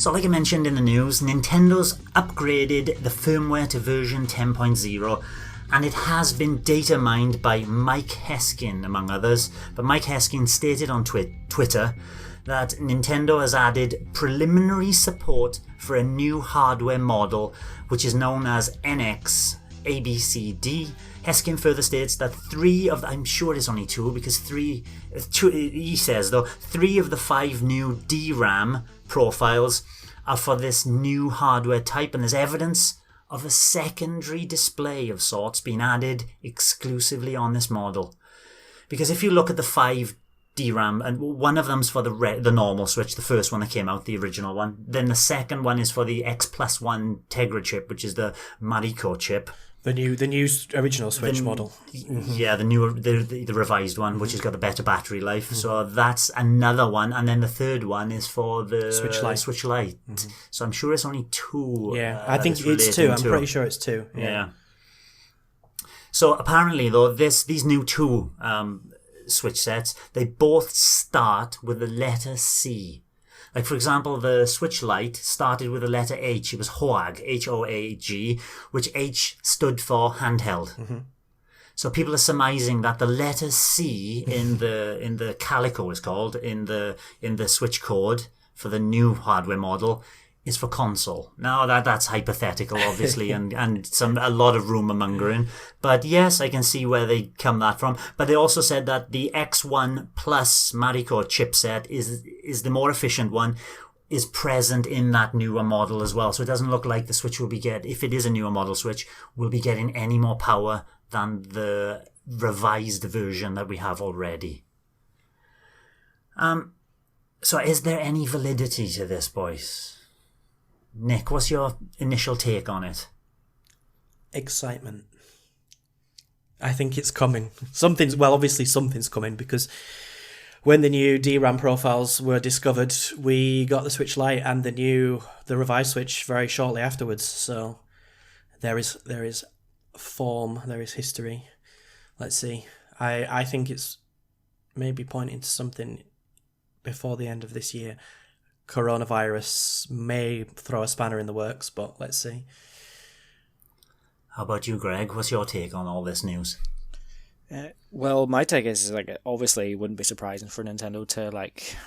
So like I mentioned in the news, Nintendo's upgraded the firmware to version 10.0, and it has been data mined by Mike Heskin, among others. But Mike Heskin stated on Twitter that Nintendo has added preliminary support for a new hardware model, which is known as NX ABCD. Heskin further states that I'm sure it's only two, because he says though, 3 of the 5 new DRAM profiles are for this new hardware type, and there's evidence of a secondary display of sorts being added exclusively on this model. Because if you look at the 5 DRAM, and one of them's for the normal Switch, the first one that came out, the original one. Then the second one is for the X+1 Tegra chip, which is the Mariko chip. The new original Switch model. Yeah, the revised one, which has got a better battery life. So that's another one, and then the third one is for the Switch Lite. So I'm sure it's only 2. Yeah, I think it's 2. I'm pretty sure it's 2. Yeah. So apparently, though, these new 2 Switch sets, they both start with the letter C. Like, for example, the Switch Lite started with the letter H. It was HOAG, H-O-A-G, which H stood for handheld. So people are surmising that the letter C in the Calico is called, in the Switch code for the new hardware model, is for console. Now that's hypothetical, obviously, and a lot of rumour mongering. But yes, I can see where they come that from. But they also said that the X1 Plus Mariko chipset is the more efficient one, is present in that newer model as well. So it doesn't look like the Switch if it is a newer model Switch, will be getting any more power than the revised version that we have already. So is there any validity to this, boys? Nick, what's your initial take on it? Excitement. I think it's coming. Obviously something's coming, because when the new DRAM profiles were discovered, we got the Switch Lite and the revised Switch very shortly afterwards. So there is form, there is history. Let's see. I think it's maybe pointing to something before the end of this year. Coronavirus may throw a spanner in the works, but let's see. How about you, Greg? What's your take on all this news? Well, my take is obviously it wouldn't be surprising for Nintendo to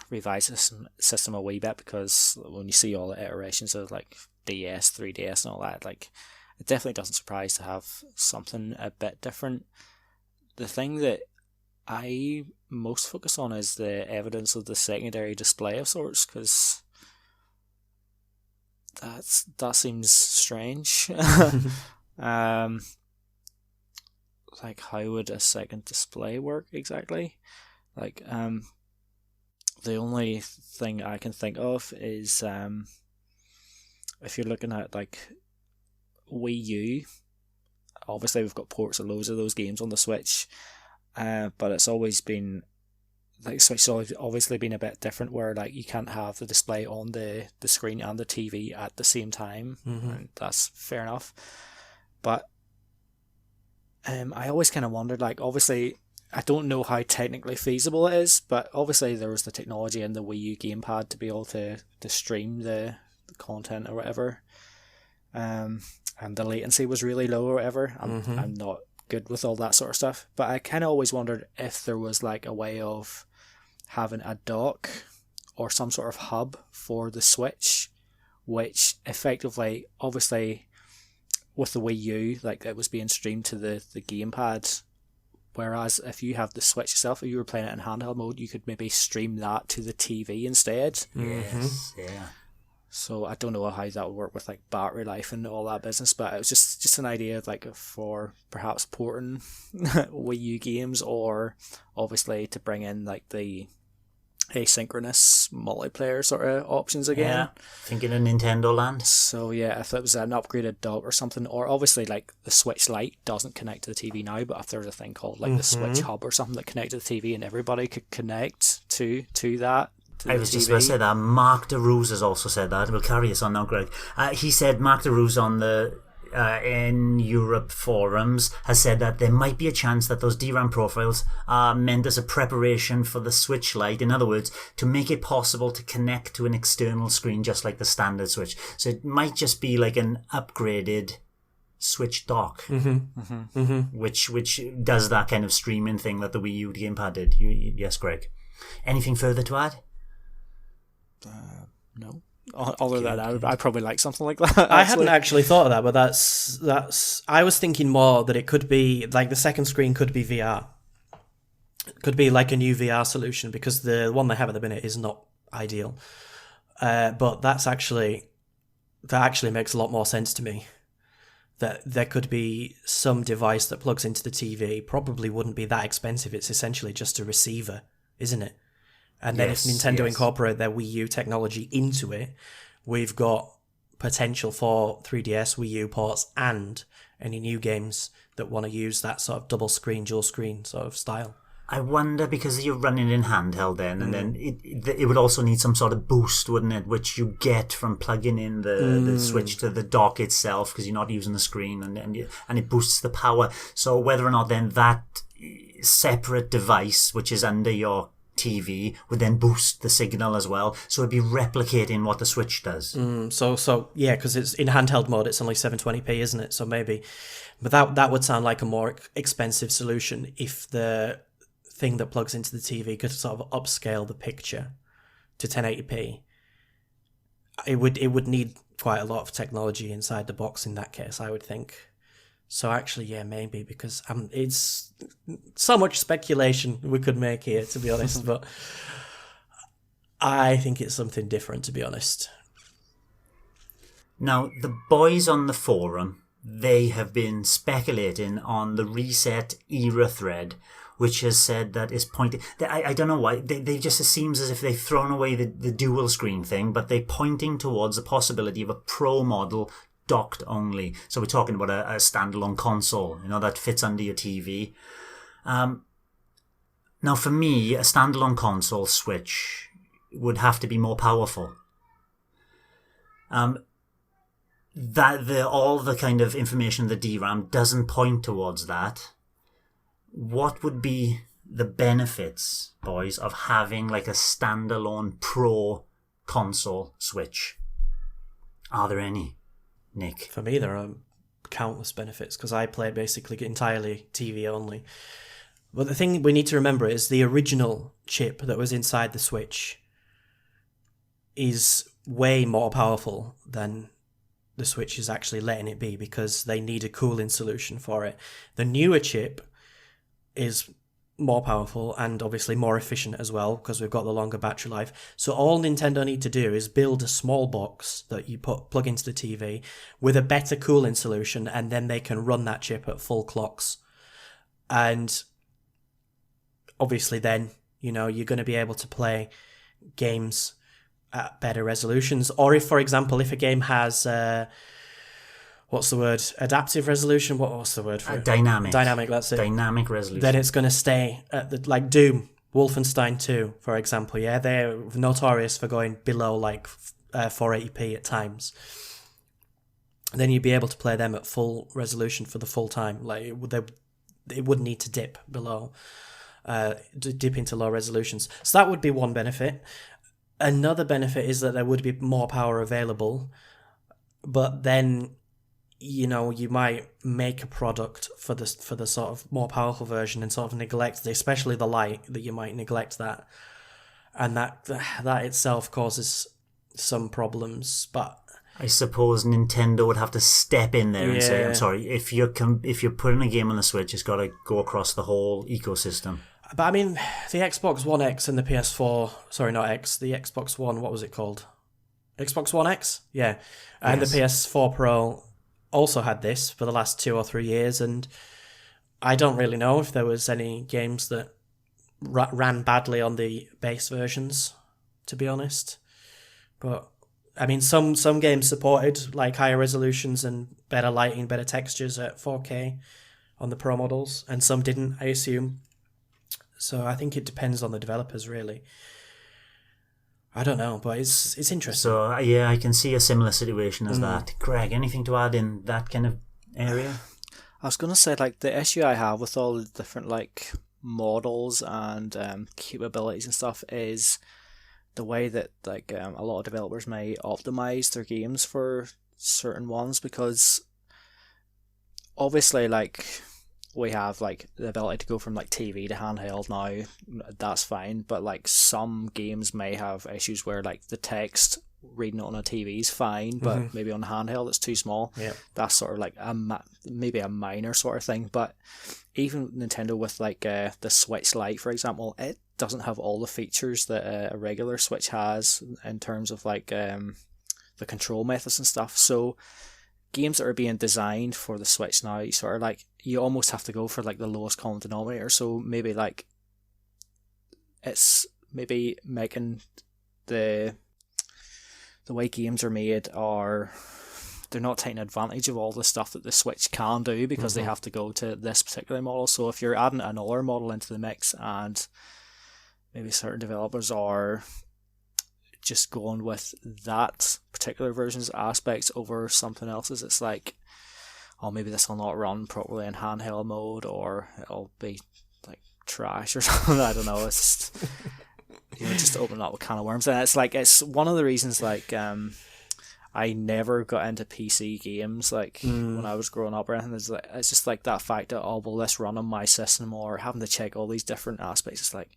revise this system a wee bit, because when you see all the iterations of DS, 3DS, and all that, it definitely doesn't surprise to have something a bit different. The thing that I most focus on is the evidence of the secondary display of sorts, because that seems strange. How would a second display work exactly? The only thing I can think of is if you're looking at Wii U. Obviously, we've got ports of loads of those games on the Switch. But it's always been Switch's obviously been a bit different, where you can't have the display on the screen and the TV at the same time, and that's fair enough. But I always kind of wondered, obviously I don't know how technically feasible it is, but obviously there was the technology in the Wii U gamepad to be able to stream the content or whatever, and the latency was really low or whatever. I'm not good with all that sort of stuff, but I kind of always wondered if there was a way of having a dock or some sort of hub for the Switch, which effectively, obviously with the Wii U, it was being streamed to the gamepad, whereas if you have the Switch itself, if you were playing it in handheld mode, you could maybe stream that to the TV instead. Yes, yeah. So I don't know how that would work with battery life and all that business, but it was just an idea for perhaps porting Wii U games, or obviously to bring in the asynchronous multiplayer sort of options again. Yeah, thinking of Nintendo Land. So yeah, if it was an upgraded dock or something, or obviously the Switch Lite doesn't connect to the TV now, but if there was a thing called the Switch Hub or something that connected to the TV and everybody could connect to that. I was just going to say that. Mark DeRose has also said that. We'll carry us on now, Greg. He said, Mark DeRose in Europe forums has said that there might be a chance that those DRAM profiles are meant as a preparation for the Switch Lite. In other words, to make it possible to connect to an external screen just like the standard Switch. So it might just be like an upgraded Switch dock, which does that kind of streaming thing that the Wii U gamepad did. Yes, Greg. Anything further to add? No. Other than that, I'd probably like something like that. I hadn't actually thought of that, but that's. I was thinking more that it could be like the second screen could be VR. It could be like a new VR solution because the one they have at the minute is not ideal. But that actually makes a lot more sense to me. That there could be some device that plugs into the TV. Probably wouldn't be that expensive. It's essentially just a receiver, isn't it? And then if Nintendo incorporate their Wii U technology into it, we've got potential for 3DS, Wii U ports, and any new games that want to use that sort of double screen, dual screen sort of style. I wonder, because you're running in handheld then, and then it would also need some sort of boost, wouldn't it? Which you get from plugging in the Switch to the dock itself, because you're not using the screen, and it boosts the power. So whether or not then that separate device, which is under your TV, would then boost the signal as well, so it'd be replicating what the Switch does. So yeah, because it's in handheld mode, it's only 720p, isn't it? So maybe, but that would sound like a more expensive solution if the thing that plugs into the TV could sort of upscale the picture to 1080p. It would need quite a lot of technology inside the box in that case, I would think. So actually, yeah, maybe, because it's so much speculation we could make here, to be honest, but I think it's something different, to be honest. Now, the boys on the forum, they have been speculating on the Reset Era thread, which has said that it's pointing... I don't know why. They just... It seems as if they've thrown away the dual screen thing, but they're pointing towards the possibility of a Pro model docked only. So we're talking about a standalone console, that fits under your TV. Now, for me, a standalone console Switch would have to be more powerful. All the kind of information in the DRAM doesn't point towards that. What would be the benefits, boys, of having like a standalone Pro console Switch? Are there any? Nick? For me, there are countless benefits because I play basically entirely TV only. But the thing we need to remember is the original chip that was inside the Switch is way more powerful than the Switch is actually letting it be because they need a cooling solution for it. The newer chip is more powerful and obviously more efficient as well because we've got the longer battery life. So all Nintendo need to do is build a small box that you plug into the TV with a better cooling solution, and then they can run that chip at full clocks. And obviously then, you're going to be able to play games at better resolutions. Or if, for example, if a game has what's the word? Adaptive resolution? What's the word for it? Dynamic. Dynamic, that's it. Dynamic resolution. Then it's going to stay at like Doom, Wolfenstein 2, for example. Yeah, they're notorious for going below 480p at times. Then you'd be able to play them at full resolution for the full time. It wouldn't need to dip below, dip into low resolutions. So that would be one benefit. Another benefit is that there would be more power available, but then you might make a product for the sort of more powerful version and sort of neglect, especially the Lite, that you might neglect that, and that itself causes some problems. But I suppose Nintendo would have to step in there and say, "I'm sorry, if you're putting a game on the Switch, it's got to go across the whole ecosystem." But I mean, the Xbox One X and the PS4, sorry, not X, the Xbox One, what was it called? Xbox One X, yeah, and the PS4 Pro also had this for the last 2 or 3 years, and I don't really know if there was any games that ran badly on the base versions, to be honest. But I mean, some games supported like higher resolutions and better lighting, better textures at 4K on the Pro models, and some didn't, I assume. So I think it depends on the developers, really. I don't know, but it's interesting. So yeah, I can see a similar situation as that. Greg, anything to add in that kind of area? I was going to say, like, the issue I have with all the different, like, models and capabilities and stuff is the way that, like, a lot of developers may optimize their games for certain ones, because obviously, like, we have, like, the ability to go from, like, TV to handheld now. That's fine, but, like, some games may have issues where, like, the text reading it on a TV is fine, but maybe on a handheld it's too small. Yeah. That's sort of like maybe a minor sort of thing. But even Nintendo with, like, the Switch Lite, for example, it doesn't have all the features that a regular Switch has in terms of, like, the control methods and stuff. So games that are being designed for the Switch now, you almost have to go for, like, the lowest common denominator. So maybe, like, it's maybe making the way games are made they're not taking advantage of all the stuff that the Switch can do, because they have to go to this particular model. So if you're adding another model into the mix, and maybe certain developers are just going with that particular version's aspects over something else's, it's like, oh, maybe this will not run properly in handheld mode, or it'll be, like, trash or something. I don't know. It's just, just open up a can of worms. And it's like, it's one of the reasons, like, I never got into PC games, like, when I was growing up or anything. It's just like that fact that, oh, will this run on my system, or having to check all these different aspects. It's like,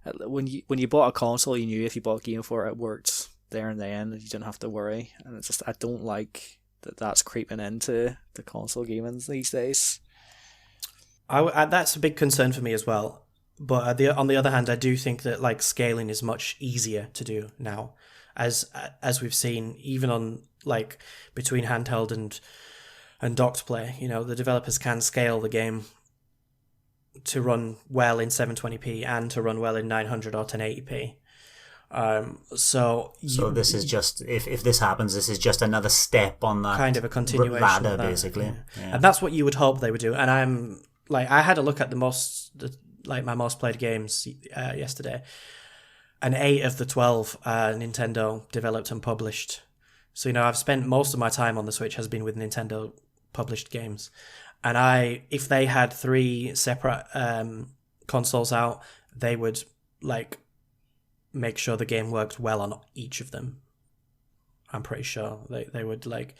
when you bought a console, you knew if you bought a game for it, it worked there and then, and you didn't have to worry. And it's just, I don't like that's creeping into the console gaming these days. That's a big concern for me as well. But on the other hand, I do think that, like, scaling is much easier to do now, as we've seen, even on, like, between handheld and docked play. The developers can scale the game to run well in 720p and to run well in 900 or 1080p. So this is just, if this happens, this is just another step on that kind of a continuation ladder, of that, basically. Yeah. And that's what you would hope they would do. And I had a look at my most played games yesterday, and 8 of the 12 Nintendo developed and published. So I've spent most of my time on the Switch has been with Nintendo published games, and if they had 3 separate consoles out, they would, like, make sure the game worked well on each of them. I'm pretty sure they would, like,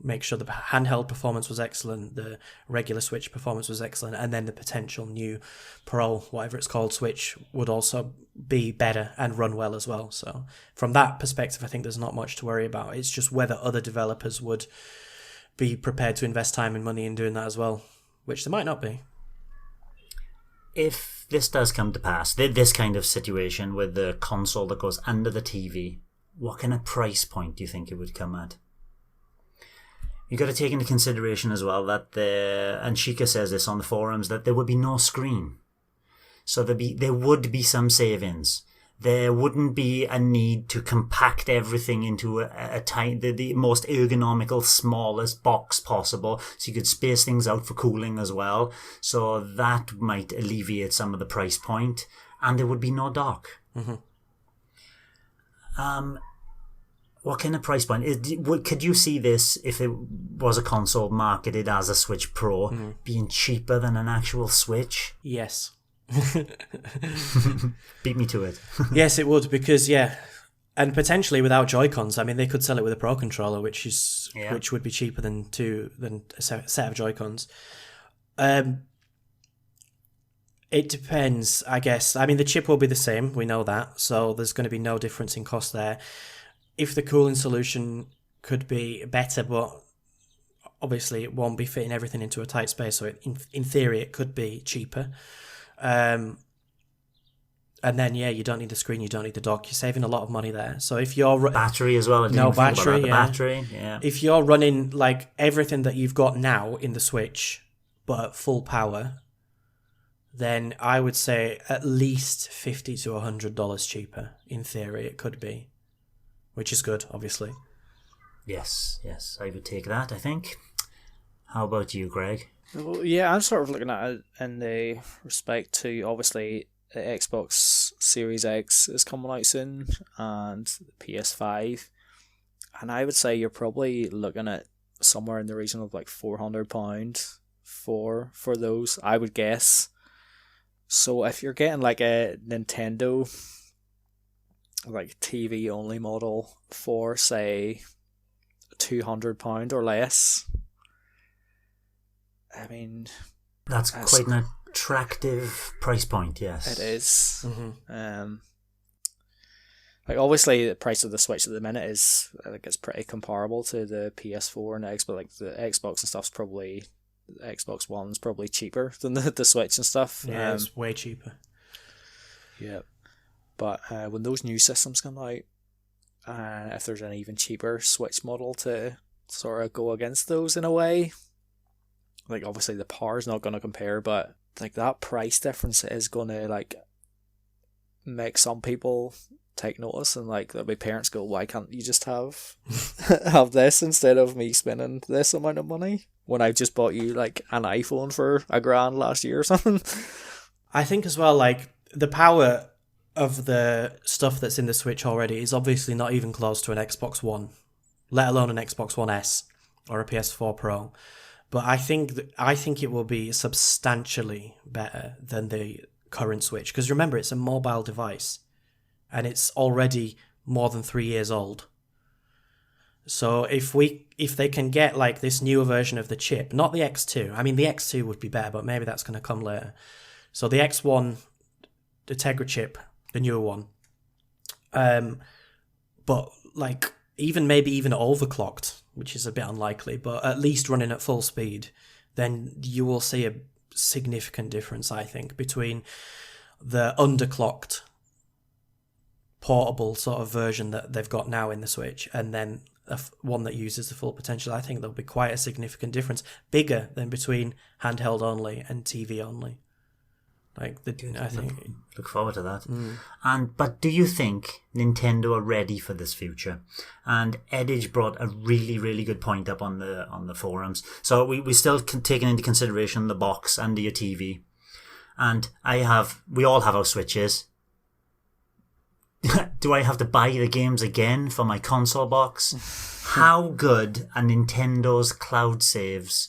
make sure the handheld performance was excellent, the regular Switch performance was excellent, and then the potential new Pro, whatever it's called, Switch would also be better and run well as well. So from that perspective, I think there's not much to worry about. It's just whether other developers would be prepared to invest time and money in doing that as well, which they might not be. If this does come to pass, this kind of situation with the console that goes under the TV, what kind of price point do you think it would come at? You've got to take into consideration as well that and Shika says this on the forums, that there would be no screen. So there would be some savings. There wouldn't be a need to compact everything into the most ergonomical, smallest box possible, so you could space things out for cooling as well. So that might alleviate some of the price point, and there would be no dock. What kind of price point? Could you see this, if it was a console marketed as a Switch Pro, being cheaper than an actual Switch? Yes. Beat me to it. Yes, it would, because, and potentially without Joy-Cons. I mean, they could sell it with a Pro controller, which would be cheaper than a set of Joy-Cons. It depends, I guess. I mean, the chip will be the same, we know that, so there's going to be no difference in cost there. If the cooling solution could be better, but obviously it won't be fitting everything into a tight space, so in theory it could be cheaper. And then, you don't need the screen, you don't need the dock. You're saving a lot of money there. So if you're... Battery as well. Battery, yeah. If you're running, like, everything that you've got now in the Switch, but at full power, then I would say at least $50 to $100 cheaper. In theory, it could be. Which is good, obviously. Yes, I would take that, I think. How about you, Greg? Well, yeah, I'm sort of looking at it in the respect to, obviously, the Xbox Series X is coming out soon, and the PS5, and I would say you're probably looking at somewhere in the region of like £400 for those, I would guess. So if you're getting like a Nintendo like TV only model for say £200 or less, I mean, that's quite an attractive price point. Yes, it is. Mm-hmm. Like obviously the price of the Switch at the minute is, I think it's pretty comparable to the PS4 and the Xbox. Like the Xbox and stuff's probably, the Xbox One's probably cheaper than the Switch and stuff. Yeah, it's way cheaper. Yeah, but when those new systems come out, if there's an even cheaper Switch model to sort of go against those in a way, like obviously the power's not going to compare, but like that price difference is going to like make some people take notice, and like there'll be parents go, why can't you just have this instead of me spending this amount of money when I just bought you like an iPhone for $1,000 last year or something. I think as well, like the power of the stuff that's in the Switch already is obviously not even close to an Xbox One, let alone an Xbox One S or a PS4 Pro. But I think it will be substantially better than the current Switch, because remember, it's a mobile device and it's already more than 3 years old. So if they can get like this newer version of the chip, not the X2. I mean, the X2 would be better, but maybe that's going to come later. So the X1, the Tegra chip, the newer one. But like maybe even overclocked, which is a bit unlikely, but at least running at full speed, then you will see a significant difference, I think, between the underclocked portable sort of version that they've got now in the Switch and then one that uses the full potential. I think there'll be quite a significant difference, bigger than between handheld only and TV only. I think look forward to that. But do you think Nintendo are ready for this future? And Edge brought a really, really good point up on the forums. So we still taking into consideration the box under your TV, and we all have our Switches. Do I have to buy the games again for my console box? How good are Nintendo's cloud saves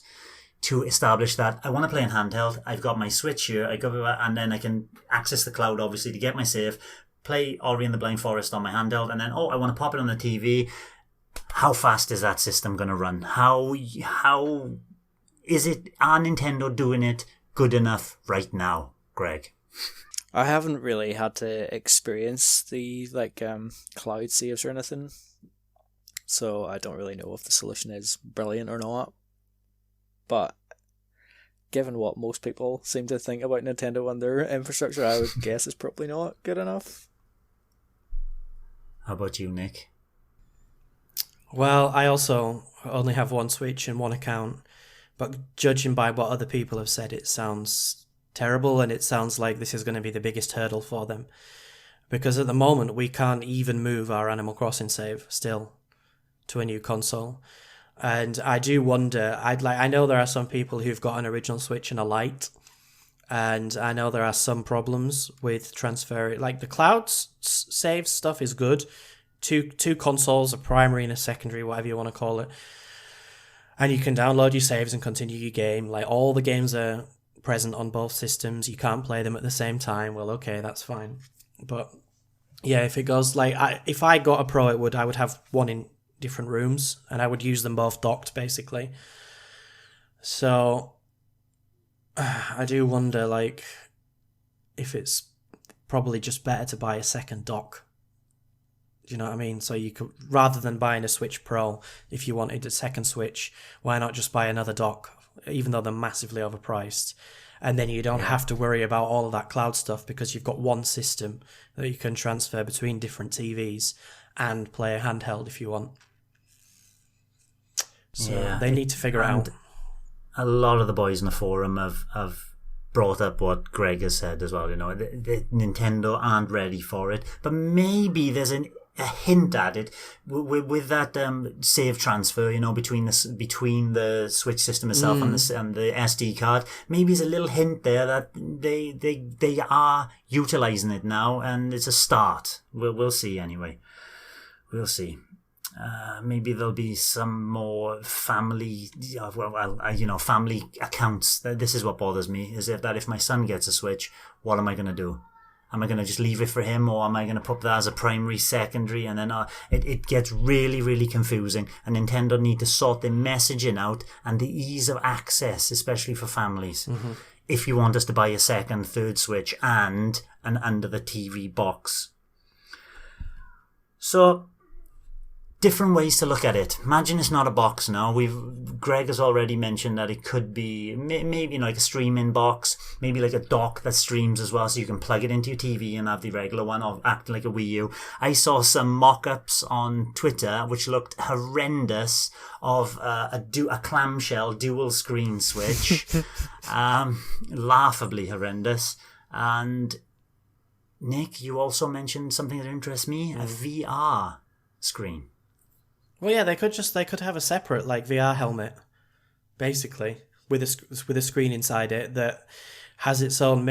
to establish that I want to play in handheld? I've got my Switch here, and then I can access the cloud obviously to get my save, play Ori and the Blind Forest on my handheld, and then I want to pop it on the TV. How fast is that system going to run? How is it? Are Nintendo doing it good enough right now, Greg? I haven't really had to experience the cloud saves or anything, so I don't really know if the solution is brilliant or not. But given what most people seem to think about Nintendo and their infrastructure, I would guess it's probably not good enough. How about you, Nick? Well, I also only have one Switch and one account, but judging by what other people have said, it sounds terrible, and it sounds like this is going to be the biggest hurdle for them. Because at the moment, we can't even move our Animal Crossing save still to a new console. And I do wonder, I know there are some people who've got an original Switch and a Lite, and I know there are some problems with transfer. Like the cloud save stuff is good. Two consoles, a primary and a secondary, whatever you want to call it. And you can download your saves and continue your game. Like all the games are present on both systems. You can't play them at the same time. Well, okay, that's fine. But yeah, if it goes if I got a Pro, I would have one in different rooms, and I would use them both docked basically. So I do wonder if it's probably just better to buy a second dock. Do you know what I mean? So you could, rather than buying a Switch Pro, if you wanted a second Switch, why not just buy another dock, even though they're massively overpriced? And then you don't have to worry about all of that cloud stuff, because you've got one system that you can transfer between different TVs and play a handheld if you want. So they need to figure out. A lot of the boys in the forum have brought up what Greg has said as well. You know, the Nintendo aren't ready for it, but maybe there's a hint at it with that save transfer, between the Switch system itself and the SD card. Maybe there's a little hint there that they are utilizing it now, and it's a start. We'll see anyway. We'll see. Maybe there'll be some more family, family accounts. This is what bothers me, is that if my son gets a Switch, what am I going to do? Am I going to just leave it for him, or am I going to put that as a primary, secondary? And then it gets really, really confusing. And Nintendo need to sort the messaging out and the ease of access, especially for families. Mm-hmm. If you want us to buy a second, third Switch and an under-the-TV box. So, different ways to look at it. Imagine it's not a box now. Greg has already mentioned that it could be maybe like a streaming box, maybe like a dock that streams as well, so you can plug it into your TV and have the regular one, or act like a Wii U. I saw some mock-ups on Twitter which looked horrendous of a clamshell dual screen Switch, laughably horrendous. And Nick, you also mentioned something that interests me: a VR screen. Well, yeah, they could have a separate VR helmet, basically, with a screen inside it that has its own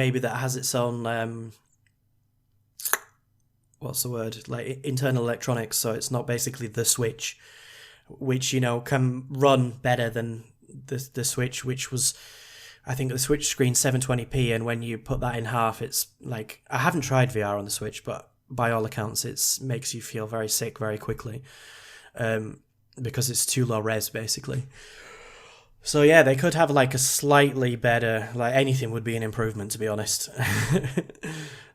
what's the word, internal electronics, so it's not basically the Switch, which can run better than the Switch, which was, I think, the Switch screen 720p, and when you put that in half, it's I haven't tried VR on the Switch, but by all accounts, it makes you feel very sick very quickly. Because it's too low res, basically. So yeah, they could have a slightly better, anything would be an improvement, to be honest.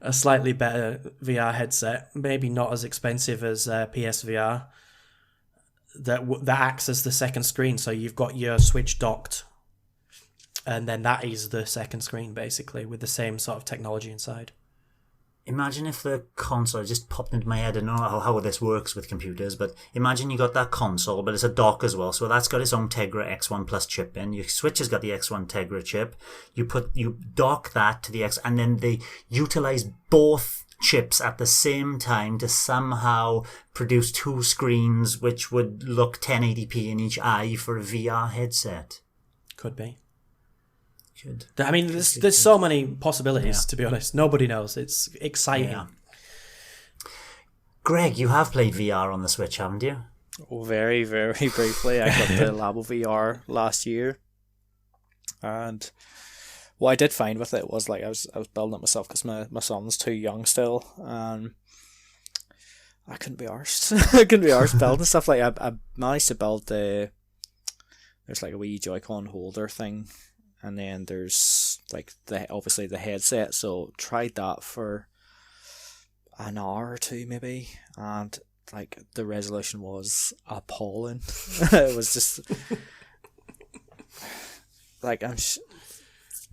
A slightly better VR headset, maybe not as expensive as PSVR, that acts as the second screen. So you've got your Switch docked, and then that is the second screen, basically, with the same sort of technology inside. Imagine if the console just popped into my head. I don't know how this works with computers, but imagine you got that console, but it's a dock as well. So that's got its own Tegra X1 Plus chip in. Your Switch has got the X1 Tegra chip. You dock that to the X, and then they utilize both chips at the same time to somehow produce two screens which would look 1080p in each eye for a VR headset. Could be. Good. I mean, there's so many possibilities, to be honest. Nobody knows. It's exciting. Yeah. Greg, you have played VR on the Switch, haven't you? Oh, very, very briefly. I got the Labo VR last year. And what I did find with it was I was building it myself because my son's too young still. And I couldn't be arsed. I couldn't be arsed building stuff. I managed to build there's a wee Joy-Con holder thing. And then there's obviously the headset, so tried that for an hour or two maybe, and the resolution was appalling. It was just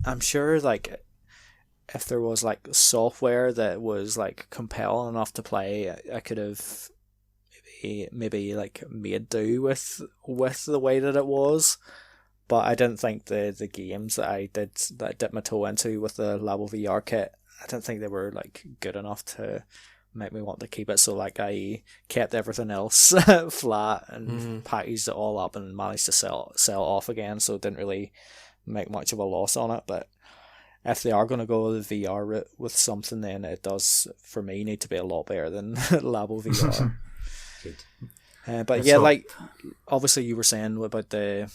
I'm sure if there was software that was compelling enough to play, I could have maybe made do with the way that it was. But I didn't think the games that I dipped my toe into with the Labo VR kit, I didn't think they were good enough to make me want to keep it. So I kept everything else flat and packaged it all up and managed to sell it off again. So it didn't really make much of a loss on it. But if they are going to go the VR route with something, then it does, for me, need to be a lot better than Labo VR. Good. But obviously you were saying about the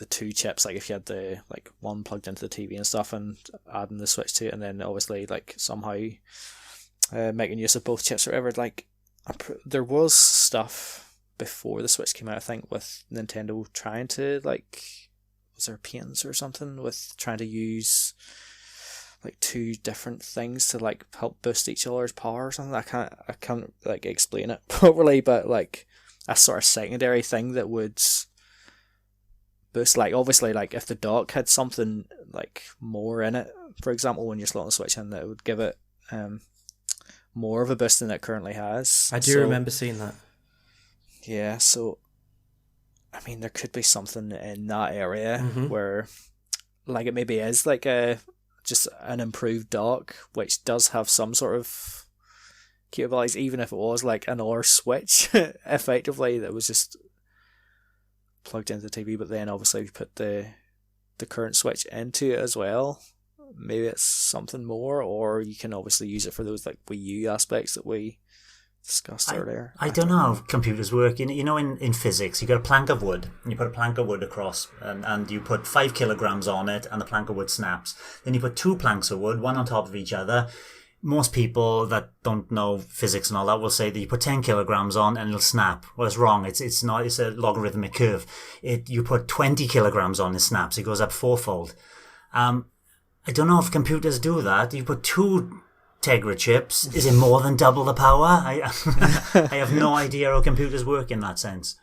two chips, if you had the one plugged into the TV and stuff and adding the Switch to it, and then obviously somehow making use of both chips or whatever, there was stuff before the Switch came out, I think, with Nintendo trying to was there patents or something with trying to use two different things to help boost each other's power or something. I can't explain it properly, but a sort of secondary thing that would boost, obviously, if the dock had something more in it, for example, when you're slotting the Switch in, that would give it more of a boost than it currently has. I do remember seeing that. Yeah, so I mean, there could be something in that area where it maybe is just an improved dock, which does have some sort of capabilities, even if it was like another switch, effectively, that was just plugged into the TV, but then obviously put the current switch into it as well. Maybe it's something more, or you can obviously use it for those like Wii U aspects that we discussed earlier. I don't know how computers work. You know, in physics, you got a plank of wood, and you put a plank of wood across, and you put 5 kilograms on it, and the plank of wood snaps. Then you put 2 planks of wood, one on top of each other. Most people that don't know physics and all that will say that you put 10 kilograms on and it'll snap. Well, it's wrong. It's not. It's a logarithmic curve. You put 20 kilograms on, it snaps. It goes up 4-fold. I don't know if computers do that. You put 2 Tegra chips. Is it more than double the power? I have no idea how computers work in that sense.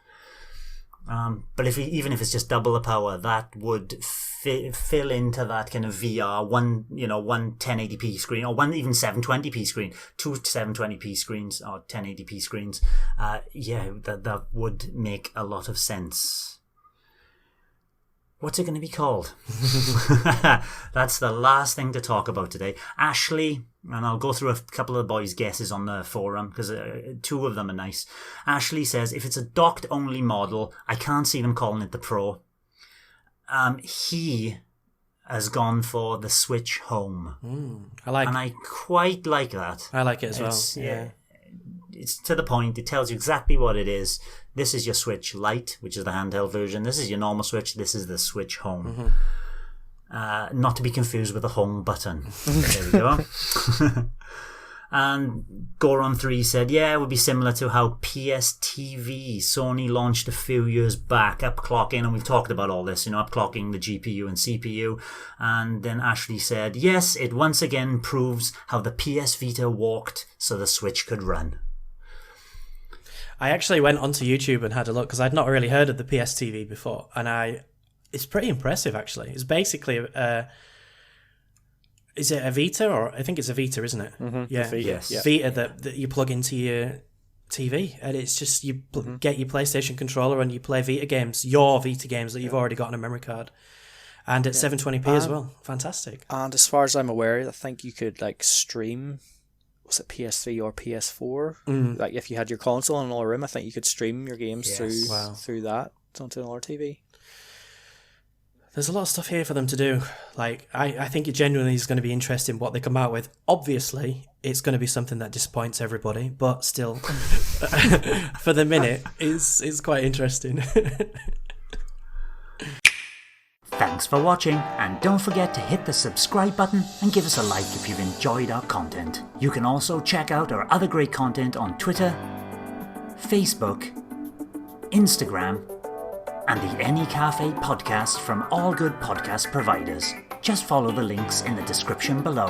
But even if it's just double the power, that would fill into that kind of VR, one 1080p screen, or one even 720p screen, 2 720p screens or 1080p screens. That would make a lot of sense. What's it going to be called? That's the last thing to talk about today. Ashley, and I'll go through a couple of the boys' guesses on the forum, because 2 of them are nice. Ashley says, if it's a docked-only model, I can't see them calling it the Pro. He has gone for the Switch Home. And I quite like that. I like it as well. Yeah. It's to the point. It tells you exactly what it is. This is your Switch Lite, which is the handheld version. This is your normal Switch. This is the Switch Home. Mm-hmm. Not to be confused with the home button. There we go. And Goron3 said, yeah, it would be similar to how PSTV Sony launched a few years back, upclocking, and we've talked about all this, upclocking the GPU and CPU. And then Ashley said, yes, it once again proves how the PS Vita walked so the Switch could run. I actually went onto YouTube and had a look, because I'd not really heard of the PSTV before, and it's pretty impressive, actually. It's basically is it a Vita, or I think it's a Vita, isn't it? Mm-hmm. Yeah, Vita, yes. Vita that you plug into your TV, and it's just you get your PlayStation controller and you play Vita games, your Vita games that you've already got on a memory card, and at 720p as well. Fantastic. And as far as I'm aware, I think you could stream. Was it PS3 or PS4? Like if you had your console in another room, I think you could stream your games through that onto another TV. There's a lot of stuff here for them to do. I think it genuinely is going to be interesting what they come out with. Obviously, it's going to be something that disappoints everybody, but still, for the minute, it's quite interesting. Thanks for watching, and don't forget to hit the subscribe button and give us a like if you've enjoyed our content. You can also check out our other great content on Twitter, Facebook, Instagram, and the N-E Café podcast from all good podcast providers. Just follow the links in the description below.